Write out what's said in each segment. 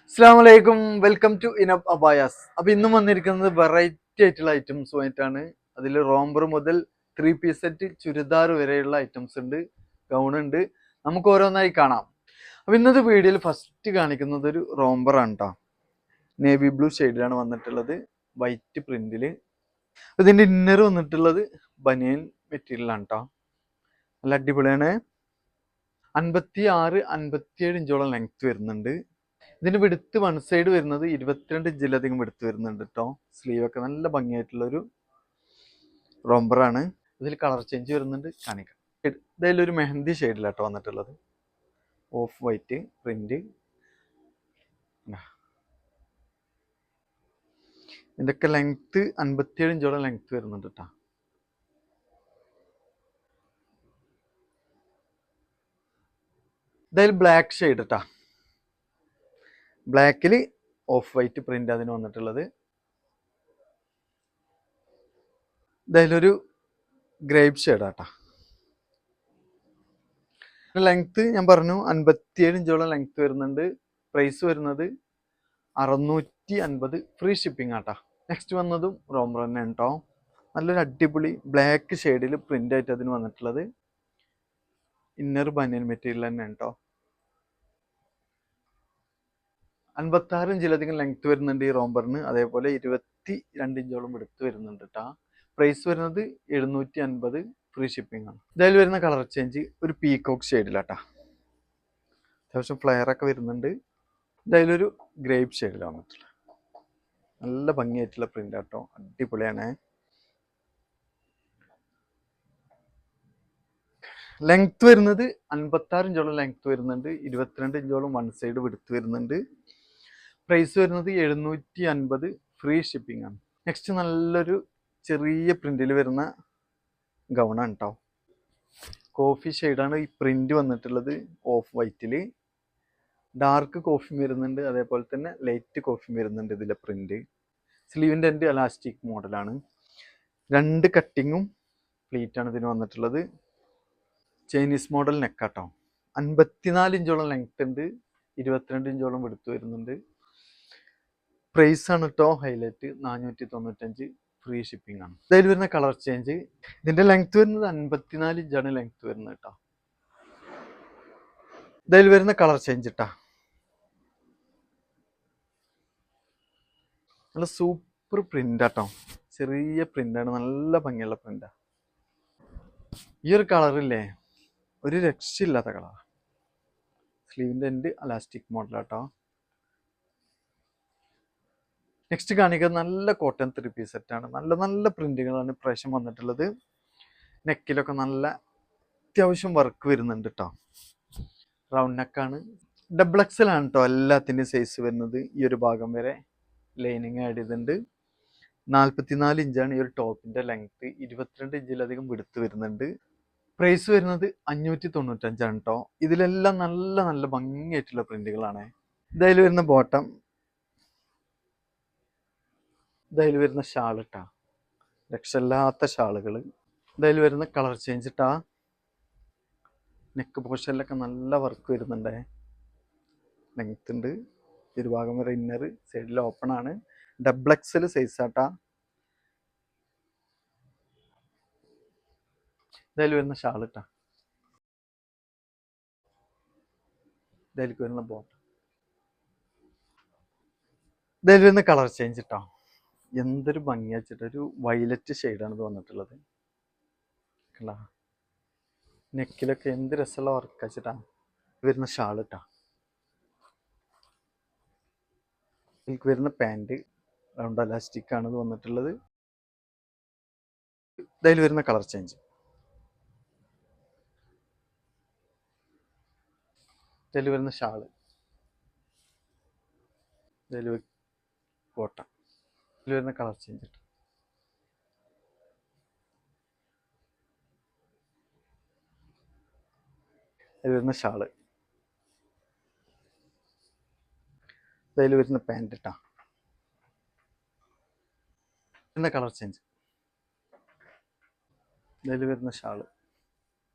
അസ്സലാമലൈക്കും welcome to ഇനബ് abayas. അപ്പൊ ഇന്നും വന്നിരിക്കുന്നത് വെറൈറ്റി ആയിട്ടുള്ള ഐറ്റംസുമായിട്ടാണ്. അതിൽ റോംബർ മുതൽ 3 പീസ് സെറ്റ്, ചുരിദാർ വരെയുള്ള ഐറ്റംസ് ഉണ്ട്, ഗൗൺ ഉണ്ട്. നമുക്ക് ഓരോന്നായി കാണാം. അപ്പൊ ഇന്നത്തെ വീഡിയോയിൽ ഫസ്റ്റ് കാണിക്കുന്നത് ഒരു റോംബറാണ് കേട്ടോ. നേവി ബ്ലൂ ഷെയ്ഡിലാണ് വന്നിട്ടുള്ളത്, വൈറ്റ് പ്രിന്റില്. ഇതിന്റെ ഇന്നർ വന്നിട്ടുള്ളത് ബനിയൻ മെറ്റീരിയലാണ് കേട്ടോ. നല്ല അടിപൊളിയാണ്. 56-57 ഇഞ്ചോളം ലെങ്ത് വരുന്നുണ്ട്. ഇതിന്റെ വിടുത്ത് വൺ സൈഡ് വരുന്നത് 22 ഇഞ്ചിലധികം വിടുത്ത് വരുന്നുണ്ട് കേട്ടോ. സ്ലീവ് ഒക്കെ നല്ല ഭംഗിയായിട്ടുള്ള ഒരു റോംബറാണ്. ഇതിൽ കളർ ചേഞ്ച് വരുന്നുണ്ട്, കാണിക്കാം. ഇതിലൊരു മെഹന്തി ഷെയ്ഡിലാട്ടോ വന്നിട്ടുള്ളത്, ഓഫ് വൈറ്റ് പ്രിന്റ്. ഇതിൻ്റെയൊക്കെ ലെങ്ത്ത് 57 ഇഞ്ചോളം ലെങ്ത്ത് വരുന്നുണ്ട് കേട്ടോ. ഇതിൽ ബ്ലാക്ക് ഷെയ്ഡ് കേട്ടോ, ബ്ലാക്കിൽ ഓഫ് വൈറ്റ് പ്രിന്റ് അതിന് വന്നിട്ടുള്ളത്. ഇതിലൊരു ഗ്രേപ്പ് ഷെയ്ഡാട്ടാ. ലെങ്ത്ത് ഞാൻ പറഞ്ഞു 57 ഇഞ്ചോളം ലെങ്ത്ത് വരുന്നുണ്ട്. പ്രൈസ് വരുന്നത് 650, ഫ്രീ ഷിപ്പിംഗ് ആട്ടാ. നെക്സ്റ്റ് വന്നതും റോംബർ തന്നെ കേട്ടോ. നല്ലൊരു അടിപൊളി ബ്ലാക്ക് ഷെയ്ഡിൽ പ്രിന്റ് ആയിട്ട് അതിന് വന്നിട്ടുള്ളത്. ഇന്നർ ബനിയൻ മെറ്റീരിയൽ തന്നെ കേട്ടോ. 56 ഇഞ്ചിലധികം ലെങ്ത് വരുന്നുണ്ട് ഈ റോംബറിന്. അതേപോലെ 22 ഇഞ്ചോളം എടുത്ത് വരുന്നുണ്ട് കേട്ടോ. പ്രൈസ് വരുന്നത് 750, ഫ്രീ ഷിപ്പിംഗ് ആണ്. ഇതിൽ വരുന്ന കളർ ചേഞ്ച് ഒരു പീകോക്ക് ഷെയ്ഡിലാട്ടാ. അത്യാവശ്യം ഫ്ലെയർ ഒക്കെ വരുന്നുണ്ട്. ഇതിലൊരു ഗ്രേപ്പ് ഷെയ്ഡിലാണ് വന്നിട്ടുള്ളത്. നല്ല ഭംഗിയായിട്ടുള്ള പ്രിന്റ് ആട്ടോ, അടിപൊളിയാണ്. ലെങ്ത് വരുന്നത് 56 ഇഞ്ചോളം ലെങ്ത് വരുന്നുണ്ട്. 22 ഇഞ്ചോളം വൺ സൈഡ് വിടുത്ത് വരുന്നുണ്ട്. പ്രൈസ് വരുന്നത് 750, ഫ്രീ ഷിപ്പിംഗ് ആണ്. നെക്സ്റ്റ് നല്ലൊരു ചെറിയ പ്രിന്റിൽ വരുന്ന ഗൗണാണ് കേട്ടോ. കോഫി ഷെയ്ഡാണ് ഈ പ്രിന്റ് വന്നിട്ടുള്ളത്, ഓഫ് വൈറ്റില്. ഡാർക്ക് കോഫി വരുന്നുണ്ട്, അതേപോലെ തന്നെ ലൈറ്റ് കോഫി വരുന്നുണ്ട് ഇതിലെ പ്രിന്റ്. സ്ലീവിൻ്റെ എൻഡ് എലാസ്റ്റിക് മോഡലാണ്. 2 കട്ടിങ്ങും പ്ലീറ്റാണ് ഇതിന് വന്നിട്ടുള്ളത്. ചൈനീസ് മോഡൽ നെക്കാട്ടോ. 54 ഇഞ്ചോളം ലെങ്ത് ഉണ്ട്, 22 ഇഞ്ചോളം എടുത്തു വരുന്നുണ്ട്. പ്രൈസ് ആണ് കേട്ടോ ഹൈലൈറ്റ്, 495, ഫ്രീ ഷിപ്പിംഗ് ആണ്. ഇതിൽ വരുന്ന കളർ ചേഞ്ച്, ഇതിന്റെ ലെങ്ത് വരുന്നത് 54 ഇഞ്ചാണ് ലെങ്ത് വരുന്നത് കേട്ടോ. ഇതിൽ വരുന്ന കളർ ചേഞ്ച് കേട്ടാ, നല്ല സൂപ്പർ പ്രിന്റ് ആട്ടോ. ചെറിയ പ്രിന്റാണ്, നല്ല ഭംഗിയുള്ള പ്രിന്റാ. ഈ ഒരു കളറില്ലേ, ഒരു രക്ഷയില്ലാത്ത കളറാണ്. സ്ലീവിന്റെ എൻഡ് അലാസ്റ്റിക് മോഡലാട്ടോ. നെക്സ്റ്റ് കാണിക്കുന്നത് നല്ല കോട്ടൺ 3 പീസ് സെറ്റാണ്. നല്ല നല്ല പ്രിന്റുകളാണ് ഇപ്രാവശ്യം വന്നിട്ടുള്ളത്. നെക്കിലൊക്കെ നല്ല അത്യാവശ്യം വർക്ക് വരുന്നുണ്ട് കേട്ടോ. റൗണ്ട് നെക്കാണ്. ഡബിൾ എക്സൽ ആണ് കേട്ടോ എല്ലാത്തിൻ്റെയും സൈസ് വരുന്നത്. ഈ ഒരു ഭാഗം വരെ ലൈനിങ് ആഡ് ചെയ്തിട്ടുണ്ട്. 44 ഇഞ്ചാണ് ഈ ഒരു ടോപ്പിന്റെ ലെങ്ത്. 22 ഇഞ്ചിലധികം വിടുത്ത് വരുന്നുണ്ട്. പ്രൈസ് വരുന്നത് 595 ആണ് കേട്ടോ. ഇതിലെല്ലാം നല്ല നല്ല ഭംഗിയായിട്ടുള്ള പ്രിന്റുകളാണ്. ഇതിൽ വരുന്ന ബോട്ടം, ഇതിൽ വരുന്ന ഷാൾ ഇട്ടാ, രക്ഷയില്ലാത്ത ഷാളുകൾ. ഇതിൽ വരുന്ന കളർ ചേഞ്ച് ഇട്ടാ, നെക്ക് പോർഷനിലൊക്കെ നല്ല വർക്ക് വരുന്നുണ്ടേ. ലെങ്ത് ഉണ്ട്, ഒരു ഭാഗം വരെ ഇന്നർ, സൈഡിൽ ഓപ്പൺ ആണ്. ഡബിൾ എക്സൽ സൈസ് ആട്ടാ. ഇതിൽ വരുന്ന ഷാൾ ഇട്ടാ, ഇതിലേക്ക് വരുന്ന ബോട്ടം. ഇതിൽ വരുന്ന കളർ ചേഞ്ച് ഇട്ടാ, എന്തൊരു ഭംഗി വെച്ചിട്ട് ഒരു വയലറ്റ് ഷെയ്ഡാണ് ഇത് വന്നിട്ടുള്ളത്. കണ്ടാ, നെക്കിലൊക്കെ എന്ത് രസമുള്ള വർക്ക് വെച്ചിട്ടാ. വരുന്ന ഷാൾ ഇട്ടാ, ഇതിലേക്ക് വരുന്ന പാൻറ് റൗണ്ട് എലാസ്റ്റിക് ആണ് ഇത് വന്നിട്ടുള്ളത്. ഇതിൽ വരുന്ന കളർ ചേഞ്ച്, ഇതിൽ വരുന്ന ഷാള്, ഇതിൽ ബോട്ടം. ഇതിൽ വരുന്ന കളർ ചേഞ്ച് ഇട്ടു. ഇതിൽ വരുന്ന ഷാള്, ഇതിൽ വരുന്ന പാൻറ് ഇട്ടാ. വരുന്ന കളർ ചേഞ്ച്, ഇതിൽ വരുന്ന ഷാള്,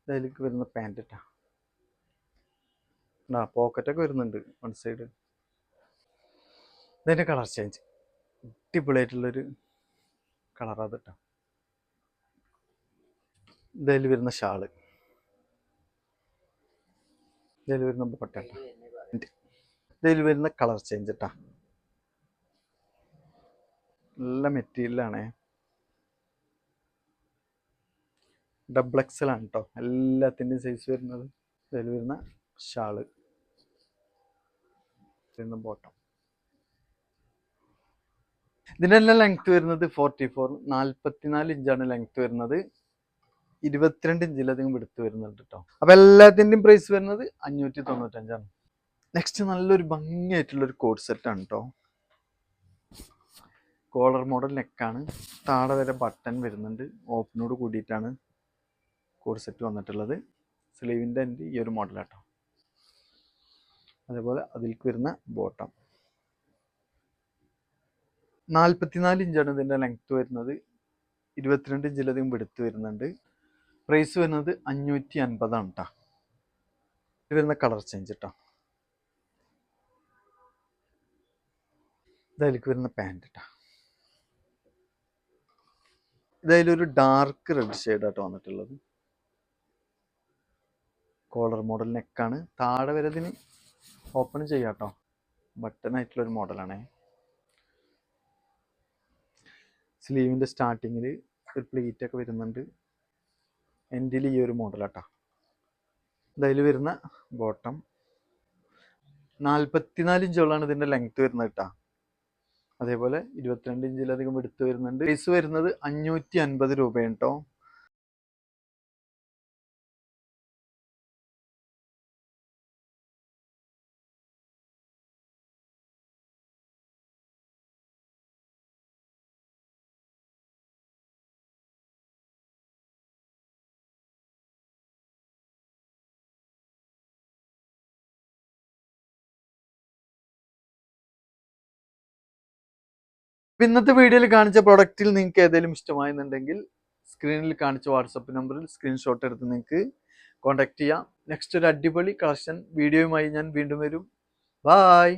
ഇതിലേക്ക് വരുന്ന പാൻറ് ഇട്ടാ. പോക്കറ്റൊക്കെ വരുന്നുണ്ട് വൺ സൈഡ്. ഇതിൻ്റെ കളർ ചേഞ്ച് അടിപൊളിയായിട്ടുള്ളൊരു കളറാണ് കേട്ടോ. ഇതിൽ വരുന്ന ഷാള്, ഇതിൽ വരുന്ന ബോട്ട, ഇതിൽ വരുന്ന കളർ ചേഞ്ച് കേട്ടോ. നല്ല മെറ്റീരിയലാണേ, ഡബിൾ എക്സൽ ആണ് കേട്ടോ എല്ലാത്തിൻ്റെയും സൈസ് വരുന്നത്. ഇതിൽ വരുന്ന ഷാള്, വരുന്ന ബോട്ടം. ഇതിനെല്ലാം ലെങ്ത് വരുന്നത് 44, 44 ഇഞ്ചാണ് ലെങ്ത് വരുന്നത്. 22 ഇഞ്ചിലധികം എടുത്ത് വരുന്നുണ്ട് കേട്ടോ. അപ്പൊ എല്ലാത്തിൻ്റെയും പ്രൈസ് വരുന്നത് 595. നെക്സ്റ്റ് നല്ലൊരു ഭംഗിയായിട്ടുള്ളൊരു കോഡ് സെറ്റാണ് കേട്ടോ. കോളർ മോഡൽ നെക്കാണ്, താഴെ വരെ ബട്ടൺ വരുന്നുണ്ട്, ഓപ്പനോട് കൂടിയിട്ടാണ് കോഡ് സെറ്റ് വന്നിട്ടുള്ളത്. സ്ലീവിൻ്റെ എൻ്റെ ഈ ഒരു മോഡലാട്ടോ. അതേപോലെ അതിലേക്ക് വരുന്ന ബോട്ടം 44 ഇഞ്ചാണ് ഇതിൻ്റെ ലെങ്ത് വരുന്നത്. 22 ഇഞ്ചിലധികം എടുത്ത് വരുന്നുണ്ട്. പ്രൈസ് വരുന്നത് 550 കേട്ടോ. ഇത് വരുന്ന കളർ ചേഞ്ച് കേട്ടോ. ഇതിലേക്ക് വരുന്ന പാൻറ് കേട്ടോ. ഇതിലൊരു ഡാർക്ക് റെഡ് ഷെയ്ഡായിട്ട് വന്നിട്ടുള്ളത്. കോളർ മോഡൽ നെക്കാണ്, താഴെ വരെ ഇതിന് ഓപ്പൺ ചെയ്യാം കേട്ടോ. ബട്ടൺ ആയിട്ടുള്ളൊരു മോഡലാണേ. സ്ലീവിൻ്റെ സ്റ്റാർട്ടിങ്ങിൽ ഒരു പ്ലീറ്റ് ഒക്കെ വരുന്നുണ്ട്. എൻഡിൽ ഈ ഒരു മോഡലാട്ടോ. ഇതിൽ വരുന്ന ബോട്ടം 44 ഇഞ്ചോളാണ് ഇതിൻ്റെ ലെങ്ത് വരുന്നത് കേട്ടോ. അതേപോലെ 22 ഇഞ്ചിലധികം എടുത്ത് വരുന്നുണ്ട്. പ്രൈസ് വരുന്നത് 550 രൂപയാണ് കേട്ടോ. ഇന്നത്തെ വീഡിയോയിൽ കാണിച്ച പ്രൊഡക്റ്റിൽ നിങ്ങൾക്ക് ഏതെങ്കിലും ഇഷ്ടമായെന്നുണ്ടെങ്കിൽ സ്ക്രീനിൽ കാണിച്ച വാട്സപ്പ് നമ്പറിൽ സ്ക്രീൻഷോട്ട് എടുത്ത് നിങ്ങൾക്ക് കോൺടാക്ട് ചെയ്യാം. നെക്സ്റ്റ് ഒരു അടിപൊളി കളക്ഷൻ വീഡിയോയുമായി ഞാൻ വീണ്ടും വരും. ബായ്.